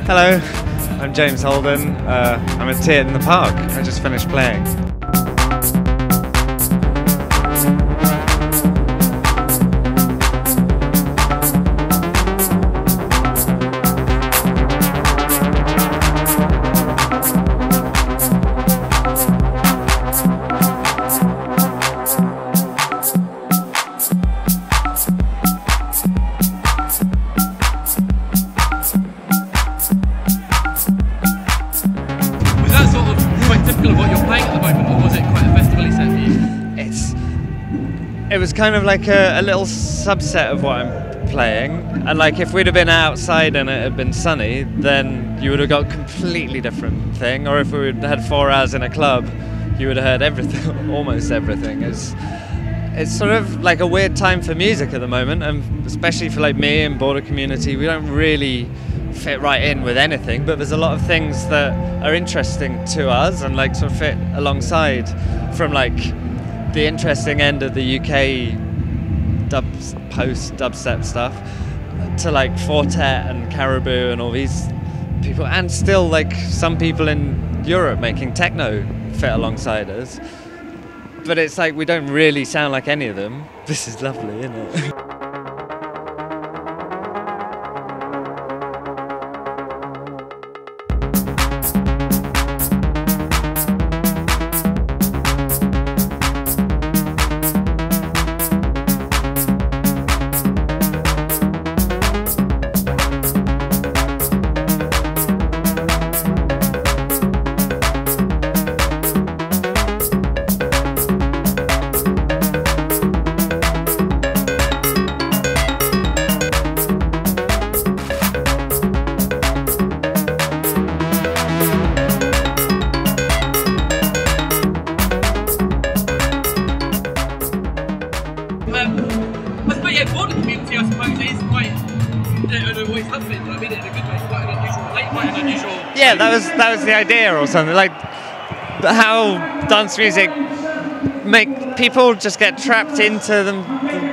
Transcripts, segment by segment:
Hello, I'm James Holden. I'm a tit in the park. I just finished playing. It was kind of like a little subset of what I'm playing, and like if we'd have been outside and it had been sunny, then you would have got a completely different thing. Or if we had 4 hours in a club, you would have heard everything, almost everything. It's sort of like a weird time for music at the moment, and especially for like me and border community, we don't really fit right in with anything, but there's a lot of things that are interesting to us and like sort of fit alongside, from like the interesting end of the UK post dubstep stuff to like Fortet and Caribou and all these people, and still like some people in Europe making techno fit alongside us, but it's like we don't really sound like any of them. This is lovely, isn't it? Border community, I suppose, is quite, it always has been, but I mean it in a good way, quite an unusual. Yeah, that was the idea or something, like how dance music make people just get trapped into them.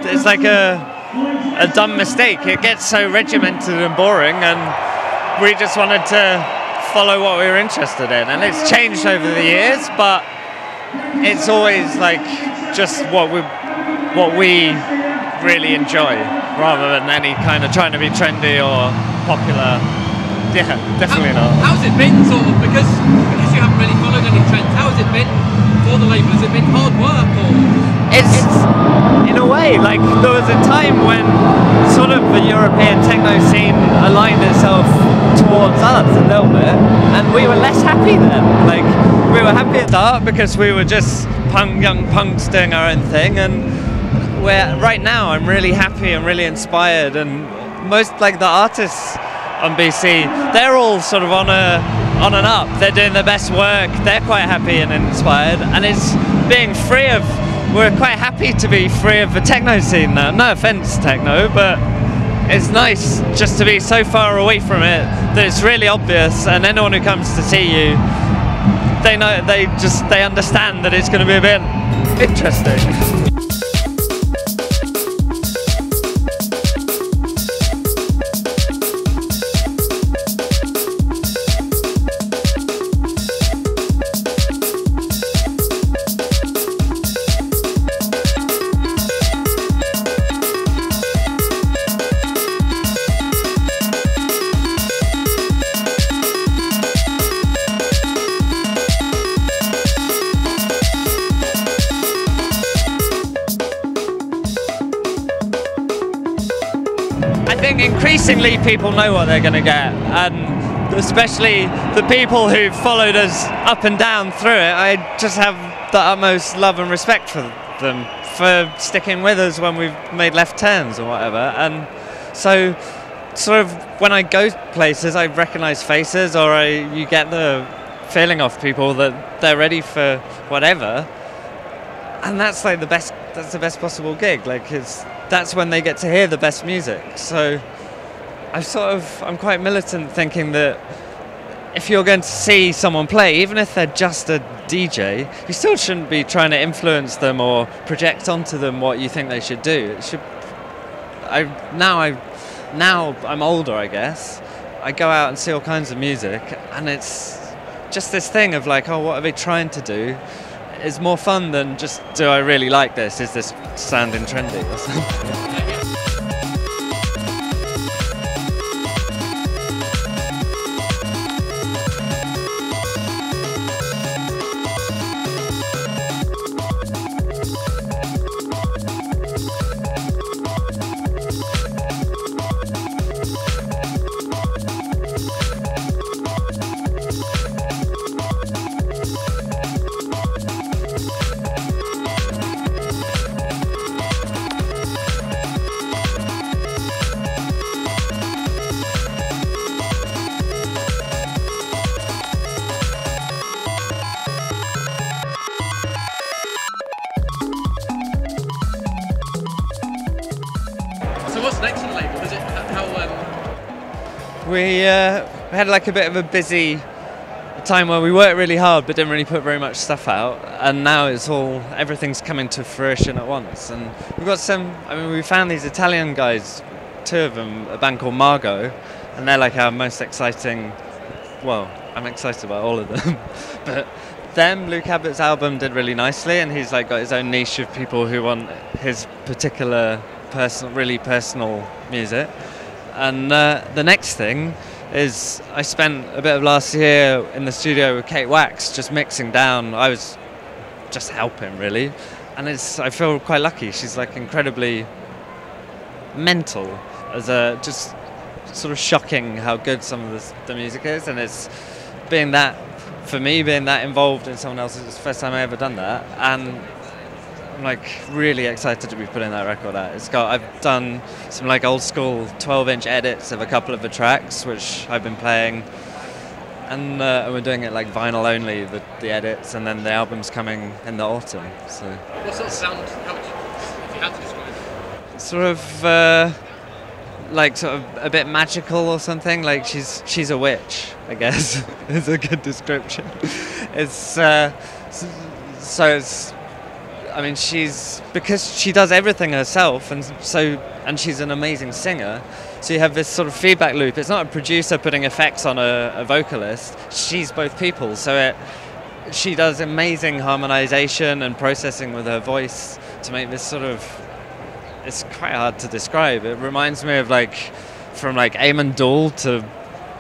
It's like a dumb mistake. It gets so regimented and boring, and we just wanted to follow what we were interested in, and it's changed over the years, but it's always like just what we really enjoy, rather than any kind of trying to be trendy or popular. Yeah, definitely not. How's it been, sort of, because you haven't really followed any trends, how has it been for the label? Has it been hard work, or? It's in a way, like there was a time when sort of the European techno scene aligned itself towards us a little bit, and we were less happy then. Like we were happy at the start because we were just young punks doing our own thing, and right now I'm really happy and really inspired, and most like the artists on BC, they're all sort of on and up. They're doing their best work, they're quite happy and inspired, and it's being free of, we're quite happy to be free of the techno scene now. No offense techno, but it's nice just to be so far away from it that it's really obvious, and anyone who comes to see you, they know, they understand that it's going to be a bit interesting. I think increasingly people know what they're going to get, and especially the people who followed us up and down through it, I just have the utmost love and respect for them, for sticking with us when we've made left turns or whatever. And so sort of when I go places, I recognise faces, or you get the feeling off people that they're ready for whatever, and that's like the best possible gig. Like that's when they get to hear the best music. So I'm quite militant, thinking that if you're going to see someone play, even if they're just a DJ, you still shouldn't be trying to influence them or project onto them what you think they should do. Now I'm older, I guess. I go out and see all kinds of music, and it's just this thing of like, oh, what are they trying to do? Is more fun than just, do I really like this? Is this sounding trendy or something? So what's next on the label? Is it We had like a bit of a busy time where we worked really hard but didn't really put very much stuff out, and now everything's coming to fruition at once. And we've got we found these Italian guys, 2 of them, a band called Margot, and they're like our most exciting, well, I'm excited about all of them, but Luke Abbott's album did really nicely, and he's like got his own niche of people who want his particular really personal music. And the next thing is I spent a bit of last year in the studio with Kate Wax just mixing down. I was just helping really, and I feel quite lucky. She's like incredibly mental, just sort of shocking how good some of the music is, and it's being that involved in someone else's, it's the first time I ever done that, and I'm like really excited to be putting that record out. I've done some like old school 12-inch edits of a couple of the tracks which I've been playing, and we're doing it like vinyl only, the edits, and then the album's coming in the autumn. So what sort of sound? How would if you had to describe it? Sort of a bit magical or something. Like she's a witch, I guess. Is a good description. Because she does everything herself, and she's an amazing singer, so you have this sort of feedback loop. It's not a producer putting effects on a vocalist, she's both people, so she does amazing harmonization and processing with her voice to make this sort of, it's quite hard to describe. It reminds me of from Eamon Dool to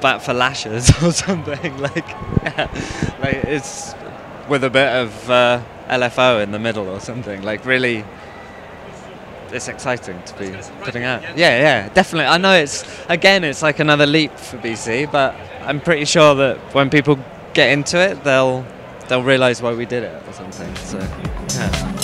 Bat for Lashes or something, it's with a bit of LFO in the middle or something. Really, it's exciting to be putting out. Yeah, definitely. I know it's like another leap for BC, but I'm pretty sure that when people get into it, they'll realise why we did it or something. So, yeah.